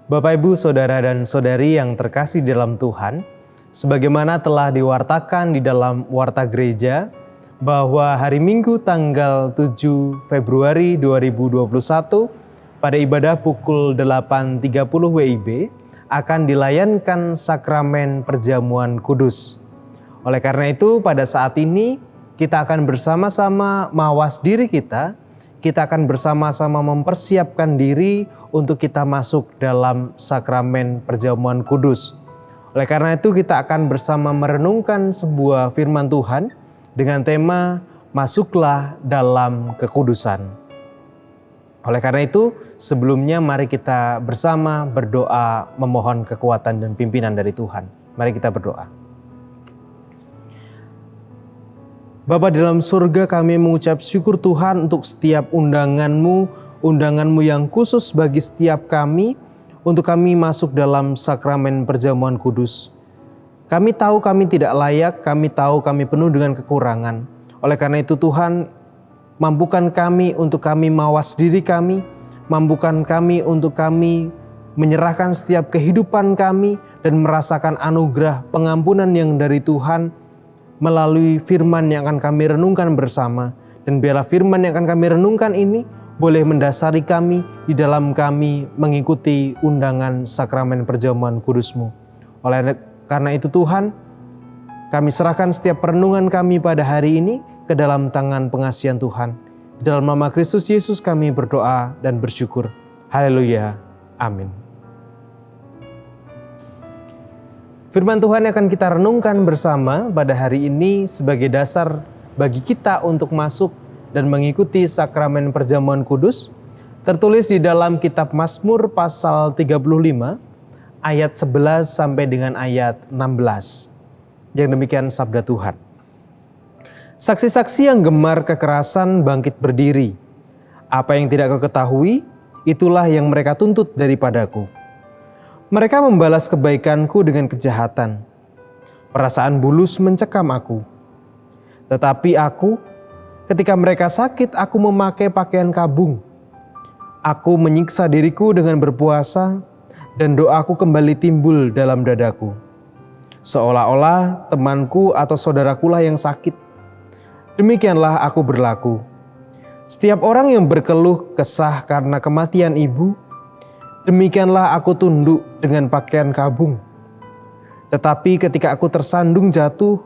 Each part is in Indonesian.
Bapak, Ibu, Saudara dan Saudari yang terkasih dalam Tuhan, sebagaimana telah diwartakan di dalam Warta Gereja bahwa hari Minggu tanggal 7 Februari 2021 pada ibadah pukul 8.30 WIB akan dilayankan sakramen perjamuan kudus. Oleh karena itu pada saat ini kita akan bersama-sama mawas diri kita akan bersama-sama mempersiapkan diri untuk kita masuk dalam sakramen perjamuan kudus. Oleh karena itu kita akan bersama merenungkan sebuah firman Tuhan dengan tema Masuklah dalam Kekudusan. Oleh karena itu sebelumnya mari kita bersama berdoa memohon kekuatan dan pimpinan dari Tuhan. Mari kita berdoa. Bapa di dalam surga, kami mengucap syukur Tuhan untuk setiap undangan-Mu yang khusus bagi setiap kami, untuk kami masuk dalam sakramen perjamuan kudus. Kami tahu kami tidak layak, kami tahu kami penuh dengan kekurangan. Oleh karena itu Tuhan, mampukan kami untuk kami mawas diri kami, mampukan kami untuk kami menyerahkan setiap kehidupan kami dan merasakan anugerah pengampunan yang dari Tuhan, melalui firman yang akan kami renungkan bersama. Dan biarlah firman yang akan kami renungkan ini boleh mendasari kami di dalam kami mengikuti undangan sakramen perjamuan kudus-Mu. Oleh karena itu Tuhan, kami serahkan setiap renungan kami pada hari ini ke dalam tangan pengasihan Tuhan. Di dalam nama Kristus Yesus kami berdoa dan bersyukur. Haleluya. Amin. Firman Tuhan yang akan kita renungkan bersama pada hari ini sebagai dasar bagi kita untuk masuk dan mengikuti sakramen perjamuan kudus tertulis di dalam kitab Mazmur pasal 35 ayat 11 sampai dengan ayat 16. Yang demikian sabda Tuhan. Saksi-saksi yang gemar kekerasan bangkit berdiri. Apa yang tidak kau ketahui, itulah yang mereka tuntut daripadaku. Mereka membalas kebaikanku dengan kejahatan. Perasaan bulus mencekam aku. Tetapi aku, ketika mereka sakit, aku memakai pakaian kabung. Aku menyiksa diriku dengan berpuasa, dan doaku kembali timbul dalam dadaku. Seolah-olah temanku atau saudarakulah yang sakit. Demikianlah aku berlaku. Setiap orang yang berkeluh kesah karena kematian ibu, demikianlah aku tunduk dengan pakaian kabung. Tetapi ketika aku tersandung jatuh,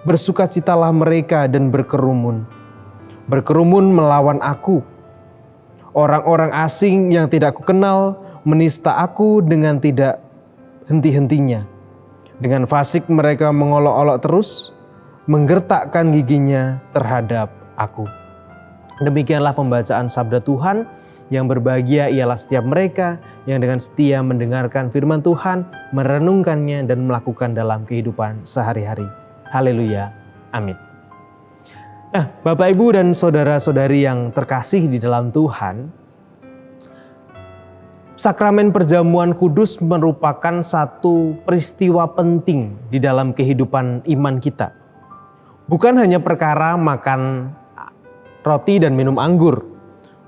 bersukacitalah mereka dan berkerumun. Berkerumun melawan aku. Orang-orang asing yang tidak aku kenal menista aku dengan tidak henti-hentinya. Dengan fasik mereka mengolok-olok terus, menggertakkan giginya terhadap aku. Demikianlah pembacaan sabda Tuhan. Yang berbahagia ialah setiap mereka yang dengan setia mendengarkan firman Tuhan, merenungkannya dan melakukan dalam kehidupan sehari-hari. Haleluya. Amin. Nah, Bapak, Ibu, dan saudara-saudari yang terkasih di dalam Tuhan, sakramen perjamuan kudus merupakan satu peristiwa penting di dalam kehidupan iman kita. Bukan hanya perkara makan roti dan minum anggur.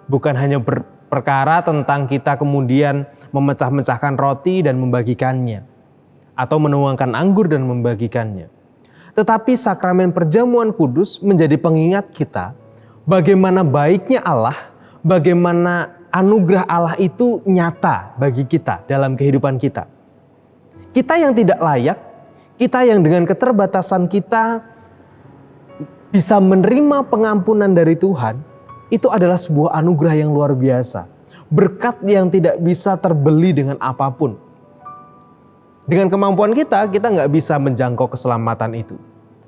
Bukan hanya perkara tentang kita kemudian memecah-mecahkan roti dan membagikannya. Atau menuangkan anggur dan membagikannya. Tetapi sakramen perjamuan kudus menjadi pengingat kita bagaimana baiknya Allah, bagaimana anugerah Allah itu nyata bagi kita dalam kehidupan kita. Kita yang tidak layak, kita yang dengan keterbatasan kita bisa menerima pengampunan dari Tuhan, itu adalah sebuah anugerah yang luar biasa. Berkat yang tidak bisa terbeli dengan apapun. Dengan kemampuan kita nggak bisa menjangkau keselamatan itu.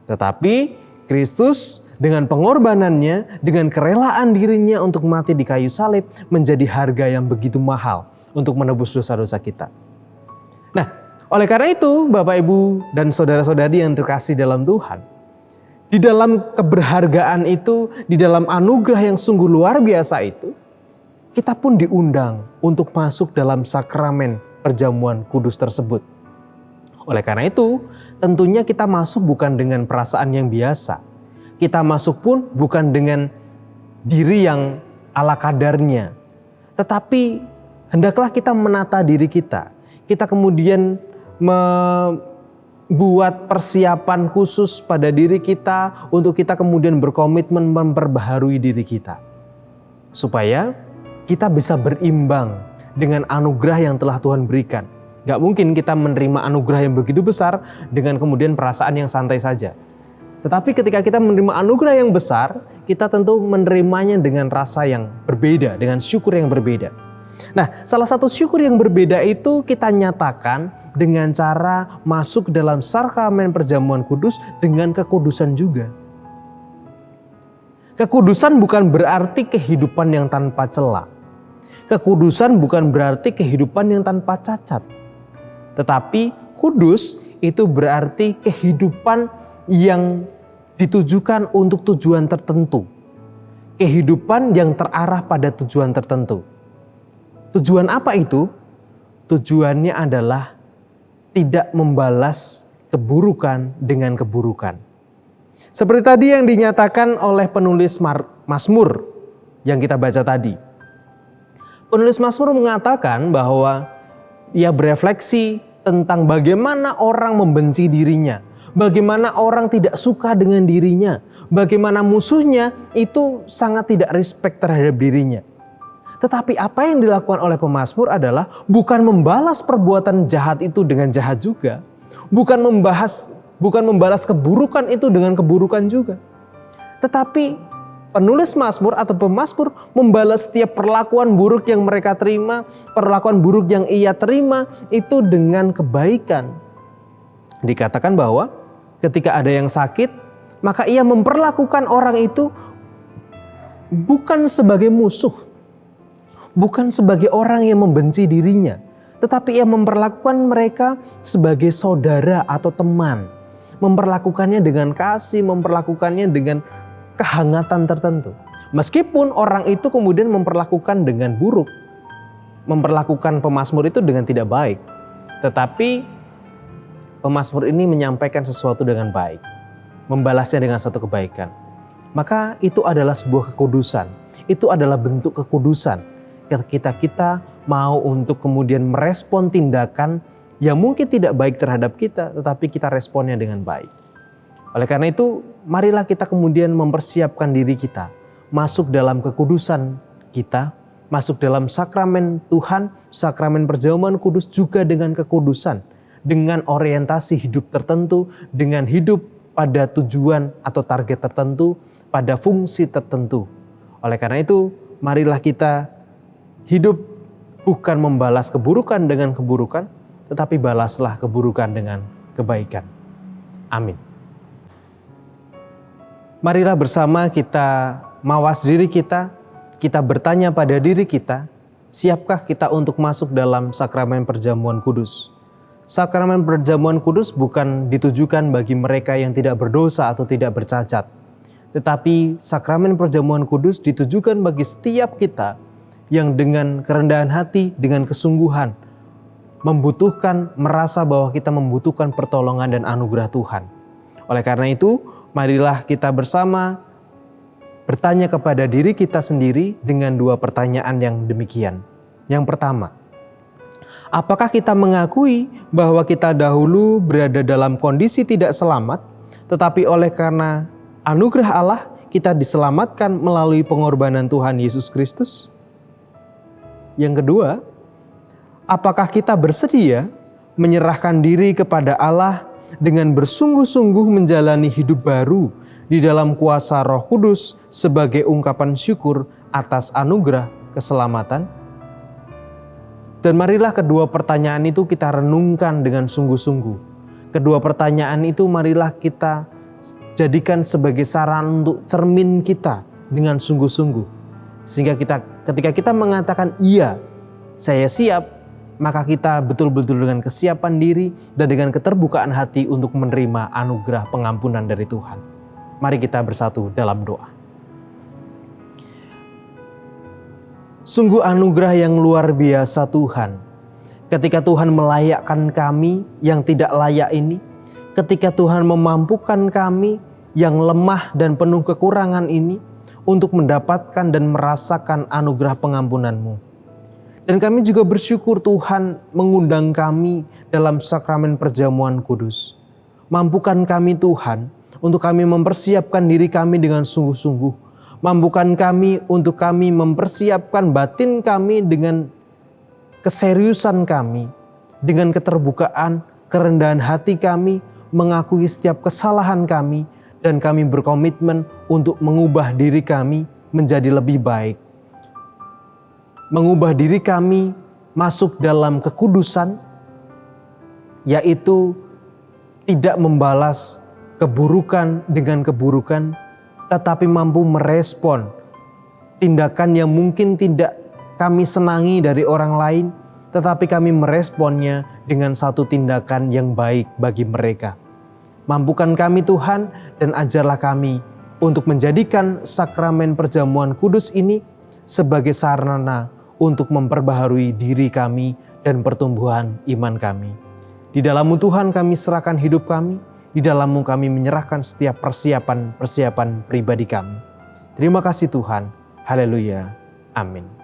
Tetapi Kristus dengan pengorbanannya, dengan kerelaan dirinya untuk mati di kayu salib, menjadi harga yang begitu mahal untuk menebus dosa-dosa kita. Nah, oleh karena itu Bapak, Ibu, dan saudara-saudari yang terkasih dalam Tuhan, di dalam keberhargaan itu, di dalam anugerah yang sungguh luar biasa itu, kita pun diundang untuk masuk dalam sakramen perjamuan kudus tersebut. Oleh karena itu, tentunya kita masuk bukan dengan perasaan yang biasa. Kita masuk pun bukan dengan diri yang ala kadarnya. Tetapi hendaklah kita menata diri kita. Kita kemudian membuat persiapan khusus pada diri kita untuk kita kemudian berkomitmen memperbaharui diri kita. Supaya kita bisa berimbang dengan anugerah yang telah Tuhan berikan. Gak mungkin kita menerima anugerah yang begitu besar dengan kemudian perasaan yang santai saja. Tetapi ketika kita menerima anugerah yang besar, kita tentu menerimanya dengan rasa yang berbeda, dengan syukur yang berbeda. Nah, salah satu syukur yang berbeda itu kita nyatakan dengan cara masuk dalam sakramen perjamuan kudus dengan kekudusan juga. Kekudusan bukan berarti kehidupan yang tanpa celah. Kekudusan bukan berarti kehidupan yang tanpa cacat. Tetapi kudus itu berarti kehidupan yang ditujukan untuk tujuan tertentu. Kehidupan yang terarah pada tujuan tertentu. Tujuan apa itu? Tujuannya adalah tidak membalas keburukan dengan keburukan. Seperti tadi yang dinyatakan oleh penulis Mazmur yang kita baca tadi. Penulis Mazmur mengatakan bahwa ia berefleksi tentang bagaimana orang membenci dirinya, bagaimana orang tidak suka dengan dirinya, bagaimana musuhnya itu sangat tidak respect terhadap dirinya. Tetapi apa yang dilakukan oleh pemazmur adalah bukan membalas perbuatan jahat itu dengan jahat juga. Bukan membalas keburukan itu dengan keburukan juga. Tetapi penulis mazmur atau pemazmur membalas setiap perlakuan buruk yang mereka terima, perlakuan buruk yang ia terima itu dengan kebaikan. Dikatakan bahwa ketika ada yang sakit, maka ia memperlakukan orang itu bukan sebagai musuh. Bukan sebagai orang yang membenci dirinya, tetapi ia memperlakukan mereka sebagai saudara atau teman. Memperlakukannya dengan kasih, memperlakukannya dengan kehangatan tertentu. Meskipun orang itu kemudian memperlakukan dengan buruk, memperlakukan pemazmur itu dengan tidak baik. Tetapi pemazmur ini menyampaikan sesuatu dengan baik, membalasnya dengan satu kebaikan. Maka itu adalah sebuah kekudusan, itu adalah bentuk kekudusan. Kita mau untuk kemudian merespon tindakan yang mungkin tidak baik terhadap kita, tetapi kita responnya dengan baik. Oleh karena itu, marilah kita kemudian mempersiapkan diri kita, masuk dalam kekudusan kita, masuk dalam sakramen Tuhan, sakramen perjamuan kudus juga dengan kekudusan, dengan orientasi hidup tertentu, dengan hidup pada tujuan atau target tertentu, pada fungsi tertentu. Oleh karena itu, marilah kita hidup bukan membalas keburukan dengan keburukan, tetapi balaslah keburukan dengan kebaikan. Amin. Marilah bersama kita mawas diri kita bertanya pada diri kita, siapkah kita untuk masuk dalam sakramen perjamuan kudus? Sakramen perjamuan kudus bukan ditujukan bagi mereka yang tidak berdosa atau tidak bercacat. Tetapi sakramen perjamuan kudus ditujukan bagi setiap kita yang dengan kerendahan hati, dengan kesungguhan, merasa bahwa kita membutuhkan pertolongan dan anugerah Tuhan. Oleh karena itu, marilah kita bersama bertanya kepada diri kita sendiri dengan dua pertanyaan yang demikian. Yang pertama, apakah kita mengakui bahwa kita dahulu berada dalam kondisi tidak selamat, tetapi oleh karena anugerah Allah, kita diselamatkan melalui pengorbanan Tuhan Yesus Kristus? Yang kedua, apakah kita bersedia menyerahkan diri kepada Allah dengan bersungguh-sungguh menjalani hidup baru di dalam kuasa Roh Kudus sebagai ungkapan syukur atas anugerah keselamatan? Dan marilah kedua pertanyaan itu kita renungkan dengan sungguh-sungguh. Kedua pertanyaan itu marilah kita jadikan sebagai saran untuk cermin kita dengan sungguh-sungguh. Sehingga ketika kita mengatakan iya, saya siap, maka kita betul-betul dengan kesiapan diri dan dengan keterbukaan hati untuk menerima anugerah pengampunan dari Tuhan. Mari kita bersatu dalam doa. Sungguh anugerah yang luar biasa Tuhan. Ketika Tuhan melayakkan kami yang tidak layak ini, ketika Tuhan memampukan kami yang lemah dan penuh kekurangan ini, untuk mendapatkan dan merasakan anugerah pengampunan-Mu. Dan kami juga bersyukur Tuhan mengundang kami dalam sakramen perjamuan kudus. Mampukan kami Tuhan untuk kami mempersiapkan diri kami dengan sungguh-sungguh. Mampukan kami untuk kami mempersiapkan batin kami dengan keseriusan kami, dengan keterbukaan, kerendahan hati kami, mengakui setiap kesalahan kami, dan kami berkomitmen untuk mengubah diri kami menjadi lebih baik. Mengubah diri kami masuk dalam kekudusan, yaitu tidak membalas keburukan dengan keburukan, tetapi mampu merespon tindakan yang mungkin tidak kami senangi dari orang lain, tetapi kami meresponnya dengan satu tindakan yang baik bagi mereka. Mampukan kami Tuhan dan ajarlah kami untuk menjadikan sakramen perjamuan kudus ini sebagai sarana untuk memperbaharui diri kami dan pertumbuhan iman kami. Di dalam-Mu Tuhan kami serahkan hidup kami, di dalam-Mu kami menyerahkan setiap persiapan pribadi kami. Terima kasih Tuhan. Haleluya. Amin.